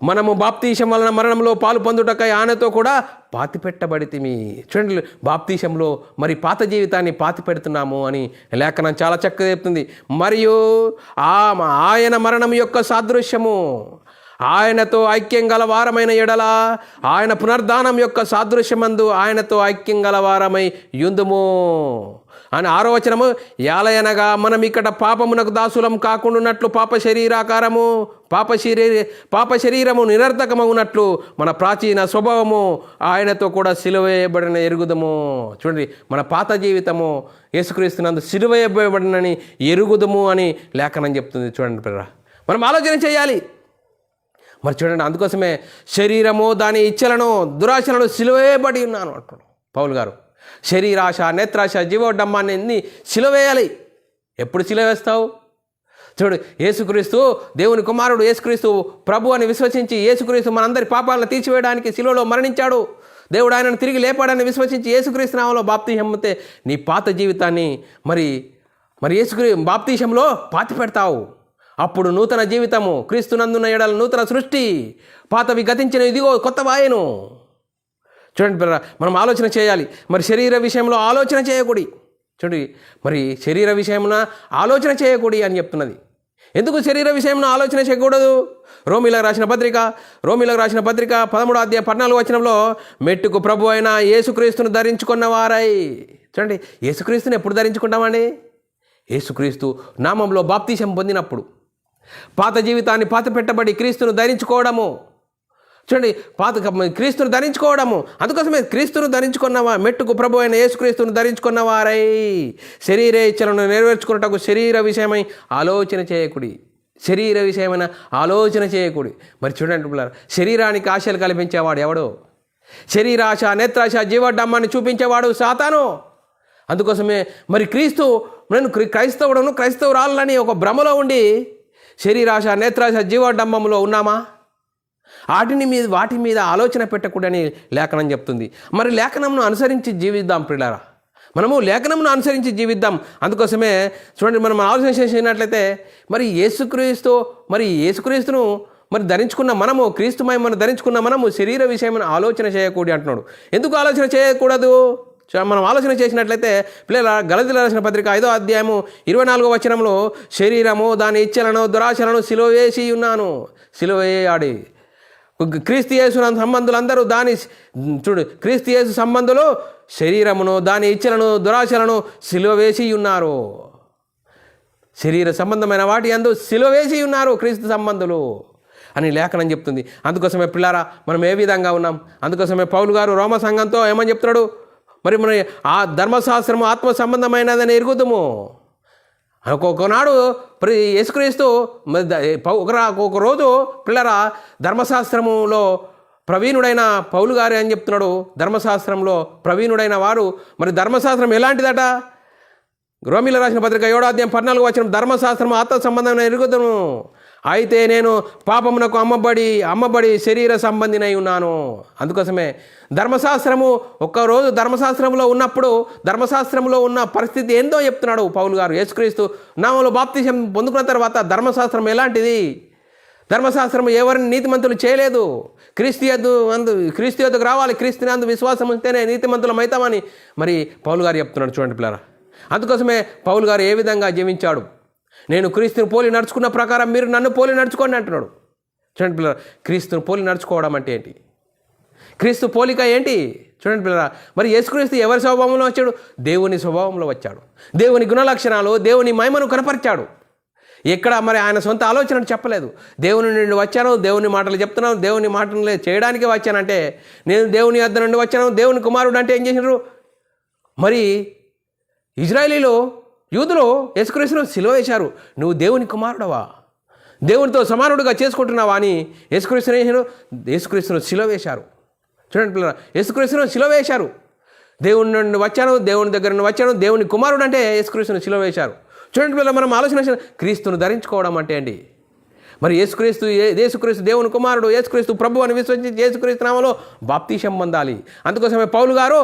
మనము బాప్తీసం వలన మరణంలో పాలు పొందుటకై ఆయనతో కూడా పాతిపెట్టబడితిమి. చూడండి, బాప్తీసంలో మరి పాత జీవితాన్ని పాతి పెడుతున్నాము అని లేఖనం చాలా చక్కగా చెప్తుంది. మరియు ఆయన మరణం యొక్క సాదృశ్యము, ఆయనతో ఐక్యం గల వారమైన ఎడల ఆయన పునర్ధానం యొక్క సాదృశ్యమందు ఆయనతో ఐక్యం గల వారమై యుందుము అని 6వ వచనము. యాలయనగా మనం ఇక్కడ పాపమునకు దాసులం కాకుండాన్నట్లు పాప శరీరము నిరర్థకమగునట్లు మన ప్రాచీన స్వభావము ఆయనతో కూడా సిలువేయబడిన ఎరుగుదము. చూడండి, మన పాత జీవితము యేసుక్రీస్తునందు సిలువేయబడినని ఎరుగుదము అని లేఖనం చెప్తుంది. చూడండి పిల్లరా, మనం ఆలోచన చేయాలి. మరి చూడండి, అందుకోసమే శరీరము దాని ఇచ్చలను దురాశలను సిలువేయబడి ఉన్నాను అంటున్నాడు పౌలు గారు. శరీరాశ, నేత్రాశ, జీవోడ్డంబాన్ని సిలువేయాలి. ఎప్పుడు సిలువేస్తావు? చూడు, యేసుక్రీస్తు దేవుని కుమారుడు, యేసుక్రీస్తు ప్రభు అని విశ్వసించి యేసుక్రీస్తు మనందరి పాపాలను తీర్చివేయడానికి శిలువలో మరణించాడు, దేవుడు ఆయనను తిరిగి లేపాడని విశ్వసించి యేసుక్రీస్తు నామములో బాప్తీసం పొందితే నీ పాత జీవితాన్ని మరి బాప్తీసంలో పాతి పెడతావు. అప్పుడు నూతన జీవితము, క్రీస్తునందున్న ఎడల నూతన సృష్టి, పాతవి గతించిన ఇదిగో కొత్త వాయను. చూడండి పిల్లరా, మనం ఆలోచన చేయాలి. మరి శరీర విషయంలో ఆలోచన చేయకూడి. చూడండి, మరి శరీర విషయమున ఆలోచన చేయకూడి అని చెప్తున్నది. ఎందుకు శరీర విషయంలో ఆలోచన చేయకూడదు? రోమీలకు రాసిన పత్రిక 13వ అధ్యాయం 14వ వచనంలో మెట్టుకు ప్రభు అయిన యేసుక్రీస్తును ధరించుకున్న వారై. చూడండి, యేసుక్రీస్తుని ఎప్పుడు ధరించుకుంటామండి? యేసుక్రీస్తు నామంలో బాప్తీసం పొందినప్పుడు పాత జీవితాన్ని పాత పెట్టబడి క్రీస్తును ధరించుకోవడము. చూడండి, క్రీస్తును ధరించుకోవడము. అందుకోసమే క్రీస్తును ధరించుకున్నవా, మెట్టుకు ప్రభు అయిన యేసుక్రీస్తును ధరించుకున్న వారై శరీర ఇచ్చలను నెరవేర్చుకున్నటకు శరీర విషయమై ఆలోచన చేయకుడి. శరీర విషయమైన ఆలోచన చేయకూడి. మరి చూడండి పిల్లలు, శరీరానికి ఆశలు కల్పించేవాడు ఎవడో? శరీరాశ, నేత్రాశ, జీవోడ్డంబాన్ని చూపించేవాడు సాతాను. అందుకోసమే మరి నేను క్రైస్తవురాలని ఒక భ్రమలో ఉండి శరీరాశ, నేత్రాశ, జీవోడ్డంబంలో ఉన్నామా? వాటి మీద ఆలోచన పెట్టకూడని లేఖనం చెప్తుంది. మరి లేఖనంను అనుసరించి జీవిద్దాం ప్రియులారా, మనము లేఖనంను అనుసరించి జీవిద్దాం. అందుకోసమే చూడండి, మనం ఆలోచన చేసినట్లయితే మరి యేసుక్రీస్తును మరి ధరించుకున్న మనము, క్రీస్తుమయమను ధరించుకున్న మనము శరీర విషయమైన ఆలోచన చేయకూడదు అంటున్నాడు. ఎందుకు ఆలోచన చేయకూడదు? మనం ఆలోచన చేసినట్లయితే పిల్లల గలతీయులకు రాసిన పత్రిక 5వ అధ్యాయము 24వ వచనంలో శరీరము దాని ఇచ్చలను దురాశలను సిలువ వేసి ఉన్నాను. సిలువ వేయాడి. క్రీస్తు యేసు సంబంధులందరూ క్రీస్తు యేసు సంబంధులు శరీరమును దాని ఇచ్చలను దురాశలను సిలువ వేసి ఉన్నారు. శరీర సంబంధమైన వాటి యందు సిలువ వేసి ఉన్నారు క్రీస్తు సంబంధులు అని లేఖనం చెప్తుంది. అందుకోసమే పిల్లారా, మనం ఏ విధంగా ఉన్నాం? అందుకోసమే పౌలు గారు రోమ సంఘంతో ఏమని చెప్తున్నాడు? మరి ఆ ధర్మశాస్త్రము ఆత్మ సంబంధమైనదని ఎరుగుదము. ఒకనాడు యేసుక్రీస్తు ఒక రోజు పిల్లరా ధర్మశాస్త్రములో ప్రవీణుడైన పౌలు గారు అని చెప్తున్నాడు. ధర్మశాస్త్రంలో ప్రవీణుడైన వారు, మరి ధర్మశాస్త్రం ఎలాంటిదట? రోమీయులకు రాసిన పత్రిక 7వ అధ్యాయం 14వ వచనం, ధర్మశాస్త్రము ఆత్మ సంబంధమైన ఎరుగుదము. అయితే నేను పాపమునకు అమ్మబడి శరీర సంబంధినై ఉన్నాను. అందుకోసమే ధర్మశాస్త్రము ఒక్కరోజు ధర్మశాస్త్రంలో ఉన్నప్పుడు ధర్మశాస్త్రంలో ఉన్న పరిస్థితి ఏందో చెప్తున్నాడు పౌలు గారు. యేసుక్రీస్తు నామములో బాప్తిసం పొందుకున్న తర్వాత ధర్మశాస్త్రం ఎలాంటిది? ధర్మశాస్త్రం ఎవరిని నీతిమంతులు చేయలేదు. క్రీస్తు యొద్దకు రావాలి, క్రీస్తుని అందు విశ్వాసం ఉంటేనే నీతిమంతులం అవుతామని మరి పౌలు గారు చెప్తున్నాడు. చూడండి పిల్లరా, అందుకోసమే పౌలు గారు ఏ విధంగా జీవించాడు? నేను క్రీస్తుని పోలి నడుచుకున్న ప్రకారం మీరు నన్ను పోలి నడుచుకోండి అంటున్నాడు. చూడండి పిల్లరా, క్రీస్తుని పోలి నడుచుకోవడం అంటే ఏంటి? క్రీస్తు పోలిక ఏంటి? చూడండి పిల్లరా, మరి యేసుక్రీస్తు ఎవరి స్వభావంలో వచ్చాడు? దేవుని స్వభావంలో వచ్చాడు. దేవుని గుణలక్షణాలు, దేవుని మహిమను కనపరిచాడు. ఎక్కడ మరి ఆయన సొంత ఆలోచనలు చెప్పలేదు. దేవుని నుండి వచ్చాను, దేవుని మాటలు చెప్తున్నాను, దేవుని మాటలు చేయడానికి వచ్చానంటే, నేను దేవుని వద్ద నుండి వచ్చాను, దేవుని కుమారుడు అంటే ఏం చేసినారు? మరి ఇజ్రాయేలీలో యూదులు యేసుక్రీస్తును సిలువ వేశారు. నువ్వు దేవుని కుమారుడవా, దేవునితో సమానుడిగా చేసుకుంటున్నావా అని యేసుక్రీస్తును సిలువ వేశారు. చూడండి పిల్లరా, యేసుక్రీస్తును సిలువ వేశారు. దేవుని నుండి వచ్చాను, దేవుని దగ్గర నుండి వచ్చాను, దేవుని కుమారుడు అంటే యేసుక్రీస్తును సిలువ వేశారు. చూడండి పిల్లలు, మనం ఆలోచన క్రీస్తును ధరించుకోవడం అంటే ఏంటి? మరి యేసుక్రీస్తు దేవుని కుమారుడు, యేసుక్రీస్తు ప్రభు అని విశ్వసించి యేసుక్రీస్తు నామములో బాప్తిసం పొందాలి. అందుకోసమే పౌలు గారు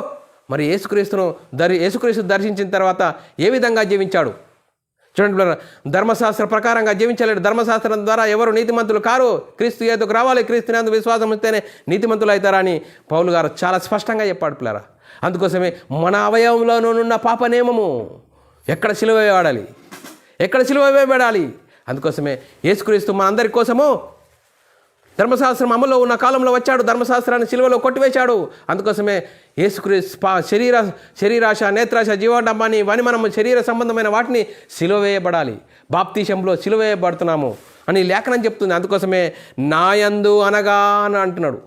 మరి యేసుక్రీస్తు దర్శించిన తర్వాత ఏ విధంగా జీవించాడు? చూడండి, ధర్మశాస్త్ర ప్రకారంగా జీవించలేడు. ధర్మశాస్త్రం ద్వారా ఎవరు నీతిమంతులు కారు. క్రీస్తు యేసుకు రావాలి, క్రీస్తునందు విశ్వాసం ఉంటేనే నీతిమంతులు అవుతారని పౌలు గారు చాలా స్పష్టంగా చెప్పాడు పిల్లరా. అందుకోసమే మన అవయవంలోనున్న పాప నియమము ఎక్కడ సిలువ వేయబడాలి, ఎక్కడ సిలువ వేయబడాలి. అందుకోసమే యేసుక్రీస్తు మన అందరి కోసము ధర్మశాస్త్రం అమల్లో ఉన్న కాలంలో వచ్చాడు, ధర్మశాస్త్రాన్ని సిలువలో కొట్టివేశాడు. అందుకోసమే యేసుక్రీస్తు శరీరాశ, నేత్రాశ, జీవడంబాన్ని ఇవన్నీ మనం శరీర సంబంధమైన వాటిని సిలువ వేయబడాలి. బాప్తీశంలో సిలువ వేయబడుతున్నాము అని లేఖనం చెప్తుంది. అందుకోసమే నాయందు అనగా అని అంటున్నాడు.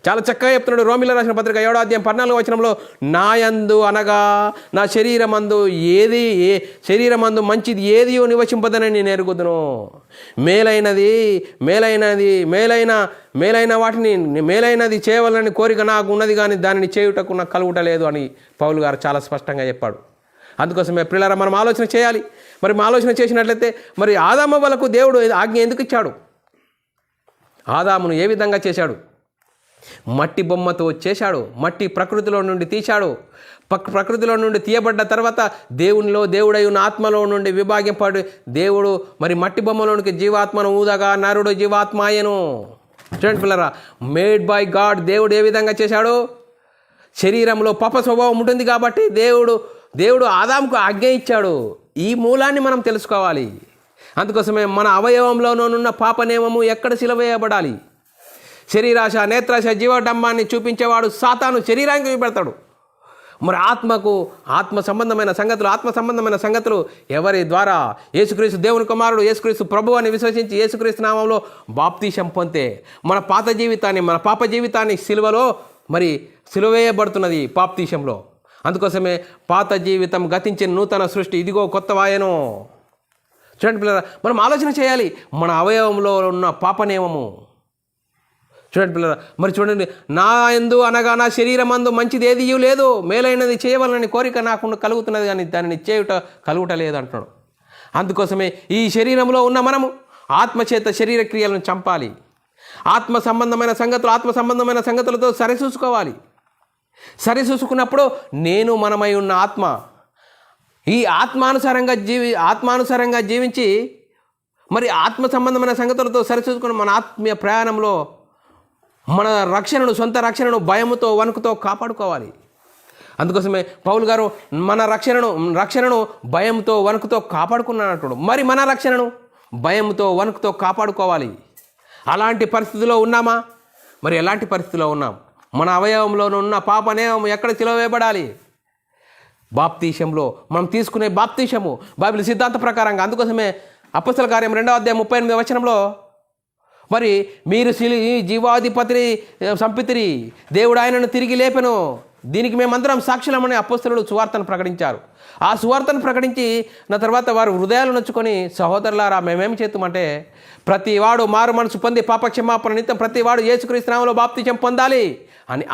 చాలా చక్కగా చెప్తున్నాడు. రోమిల రాసిన పత్రిక 7వ అధ్యాయం 14వ వచనంలో నాయందు అనగా నా శరీరమందు మంచిది ఏది నివసింపదని నేను ఎరుగుదును. మేలైనది చేయవాలని కోరిక నాకు ఉన్నది, కానీ దానిని చేయుటకు నాకు కలుగుటలేదు అని పౌలు గారు చాలా స్పష్టంగా చెప్పాడు. అందుకోసమే పిల్లరా మనం ఆలోచన చేయాలి. మరి మా ఆలోచన చేసినట్లయితే మరి ఆదామవ్వలకు దేవుడు ఆజ్ఞ ఎందుకు ఇచ్చాడు? ఆదామును ఏ విధంగా చేశాడు? మట్టి బొమ్మతో చేశాడు. మట్టి ప్రకృతిలో నుండి తీశాడు. ప్రకృతిలో నుండి తీయబడ్డ తర్వాత దేవుడై ఉన్న ఆత్మలో నుండి విభాగింపడి దేవుడు మరి మట్టి బొమ్మలోనికి జీవాత్మను ఊదగా నరుడు జీవాత్మ అయ్యెను. చూడండి పిల్లరా, మేడ్ బై గాడ్. దేవుడు ఏ విధంగా చేశాడు? శరీరంలో పాప స్వభావం ఉంటుంది కాబట్టి దేవుడు ఆదాముకు ఆజ్ఞ ఇచ్చాడు. ఈ మూలాన్ని మనం తెలుసుకోవాలి. అందుకోసమే మన అవయవంలోనున్న పాప నియమము ఎక్కడ సిలువ వేయబడాలి? శరీరాశ, నేత్రాశ, జీవడంబాన్ని చూపించేవాడు సాతాను శరీరానికి చూపెడతాడు. మరి ఆత్మ సంబంధమైన సంగతులు ఎవరి ద్వారా? యేసుక్రీస్తు దేవుని కుమారుడు, యేసుక్రీస్తు ప్రభు అని విశ్వసించి యేసుక్రీస్తు నామంలో బాప్తీసం పొందే మన పాప జీవితాన్ని సిలువలో మరి సిలువేయబడుతున్నది బాప్తీసంలో. అందుకోసమే పాత జీవితం గతించిన నూతన సృష్టి, ఇదిగో కొత్త వాయను. చూడండి పిల్లరా, మనం ఆలోచన చేయాలి. మన అవయవంలో ఉన్న పాప నియమము చూడండి పిల్లరా. మరి చూడండి, నా యందు అనగా నా శరీరమందు మంచిది ఏది లేదు, మేలైనది చేయవాలని కోరిక నాకు కలుగుతున్నది, కానీ దానిని చేయుట కలుగుటలేదు అంటున్నాడు. అందుకోసమే ఈ శరీరంలో ఉన్న మనము ఆత్మచేత శరీర క్రియలను చంపాలి. ఆత్మ సంబంధమైన సంగతులతో సరిచూసుకోవాలి. సరిచూసుకున్నప్పుడు నేను మనమై ఉన్న ఆత్మ ఈ ఆత్మానుసారంగా జీవించి మరి ఆత్మ సంబంధమైన సంగతులతో సరిచూసుకుని మన ఆత్మీయ ప్రయాణంలో మన సొంత రక్షణను భయముతో వణుకుతో కాపాడుకోవాలి. అందుకోసమే పౌలు గారు మన రక్షణను భయంతో వణుకుతో కాపాడుకున్నట్టు మరి మన రక్షణను భయంతో వణుకుతో కాపాడుకోవాలి. అలాంటి పరిస్థితిలో ఉన్నామా? మరి ఎలాంటి పరిస్థితిలో ఉన్నాం? మన అవయవంలో ఉన్న పాప నియమం ఎక్కడ సిలువ వేయబడాలి? బాప్తీశంలో. మనం తీసుకునే బాప్తీశము బైబిల్ సిద్ధాంత ప్రకారంగా. అందుకోసమే అపొస్తలుల కార్యం 2వ అధ్యాయం 38వ వచనంలో మరి మీరు జీవాధిపతిని సంపితిరి, దేవుడు ఆయనను తిరిగి లేపెను, దీనికి మేమందరం సాక్షులమని అపొస్తలులు సువార్తను ప్రకటించారు. ఆ సువార్తను ప్రకటించి తర్వాత వారు హృదయాలు నొచ్చుకొని, సహోదరులారా మేమేమి చేస్తామంటే ప్రతివాడు మారు మనసు పొంది పాపక్షమాపణ నిత్యం ప్రతివాడు యేసుక్రీస్తు నామములో బాప్తీసం పొందాలి అని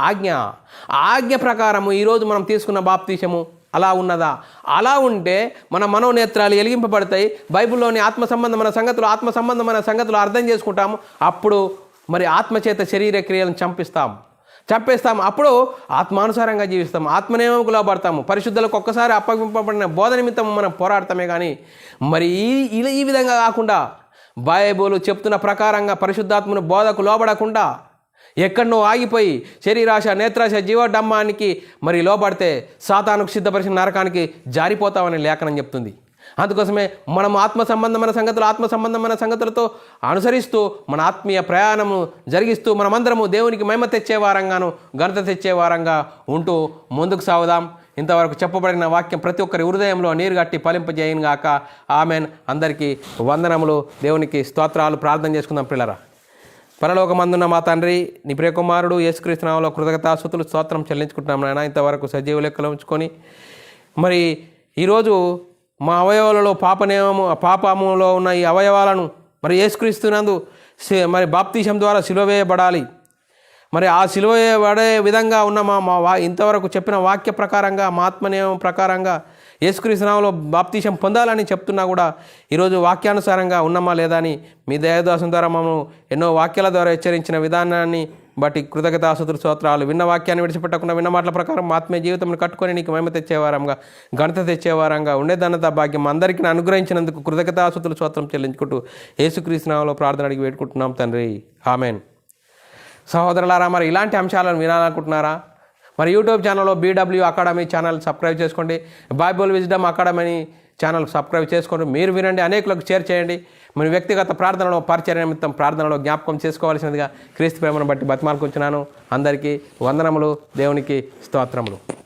ఆజ్ఞ ప్రకారము ఈరోజు మనం తీసుకున్న బాప్తీసము అలా ఉన్నదా? అలా ఉంటే మన మనోనేత్రాలు వెలిగింపబడతాయి. బైబిల్లోని ఆత్మ సంబంధమైన సంగతులు అర్థం చేసుకుంటాము. అప్పుడు మరి ఆత్మచేత శరీర క్రియలను చంపేస్తాము. అప్పుడు ఆత్మానుసారంగా జీవిస్తాము, ఆత్మనియమంకు లోబడతాము. పరిశుద్ధులకు ఒక్కసారి అప్పగింపబడిన బోధ నిమిత్తం మనం పోరాడతామే కానీ మరి ఈ విధంగా కాకుండా బైబిల్ చెప్తున్న ప్రకారంగా పరిశుద్ధాత్మను బోధకు లోబడకుండా ఎక్కడనో ఆగిపోయి శరీరాశ, నేత్రాశ, జీవడంబానికి మరి లోబడితే సాతానుకు సిద్ధపరిచిన నరకానికి జారిపోతామని లేఖనం చెప్తుంది. అందుకోసమే మనం ఆత్మ సంబంధమైన సంగతులతో అనుసరిస్తూ మన ఆత్మీయ ప్రయాణము జరిగిస్తూ మనమందరము దేవునికి మహిమ తెచ్చేవారంగాను ఘనత తెచ్చేవారంగా ఉంటూ ముందుకు సాగుదాం. ఇంతవరకు చెప్పబడిన వాక్యం ప్రతి ఒక్కరి హృదయంలో నీరుగట్టి ఫలింపజేయను గాక. ఆమెన్. అందరికీ వందనములు. దేవునికి స్తోత్రాలు. ప్రార్థన చేసుకుందాం. పిల్లరా, పరలోకమందున్న మా తండ్రి, నీ ప్రియకుమారుడు యేసుక్రీస్తు నామములో కృతజ్ఞతాస్తుతులు స్తోత్రం చెల్లించుకుంటున్నాం నాయన. ఇంతవరకు సజీవ లెక్కలో ఉంచుకొని మరి ఈరోజు మా అవయవాలలో పాపములో ఉన్న ఈ అవయవాలను మరి యేసుక్రీస్తునందు మరి బాప్తీసం ద్వారా సిలువ వేయబడాలి. మరి ఆ సిలువ వేయబడే విధంగా ఉన్న ఇంతవరకు చెప్పిన వాక్య ప్రకారంగా మా ఆత్మనియమం ప్రకారంగా యేసుక్రీస్తు నామములో బాప్తీసం పొందాలని చెప్తున్నా కూడా ఈరోజు వాక్యానుసారంగా ఉన్నామా లేదా అని మీ దయాదాసం ద్వారా మమ్మల్ని ఎన్నో వాక్యాల ద్వారా హెచ్చరించిన విధానాన్ని బట్టి కృతజ్ఞతాస్తుతులు స్తోత్రాలు. విన్న వాక్యాన్ని విడిచిపెట్టకుండా విన్న మాటల ప్రకారం ఆత్మీయ జీవితం కట్టుకొని నీకు మహిమ తెచ్చేవారంగా, ఘనత తెచ్చేవారంగా ఉండేదన్నత భాగ్యం అందరికీ అనుగ్రహించినందుకు కృతజ్ఞతాస్తుతులు స్తోత్రం చెల్లించుకుంటూ యేసుక్రీస్తు నామములో ప్రార్థన అడిగి వేడుకుంటున్నాం తండ్రి, ఆమెన్. సహోదరులారా, మరి ఇలాంటి అంశాలను వినాలనుకుంటున్నారా? మరి యూట్యూబ్ ఛానల్లో BW అకాడమీ ఛానల్ సబ్స్క్రైబ్ చేసుకోండి. Bible wisdom academy channel subscribe చేసుకోండి. మీరు వినండి, అనేకులకు షేర్ చేయండి. మీ వ్యక్తిగత ప్రార్థనలో పరిచర్య నిమిత్తం ప్రార్థనలో జ్ఞాపకం చేసుకోవాల్సినదిగా క్రీస్తు ప్రేమను బట్టి బతిమాలుకుంటున్నాను. అందరికీ వందనములు, దేవునికి స్తోత్రములు.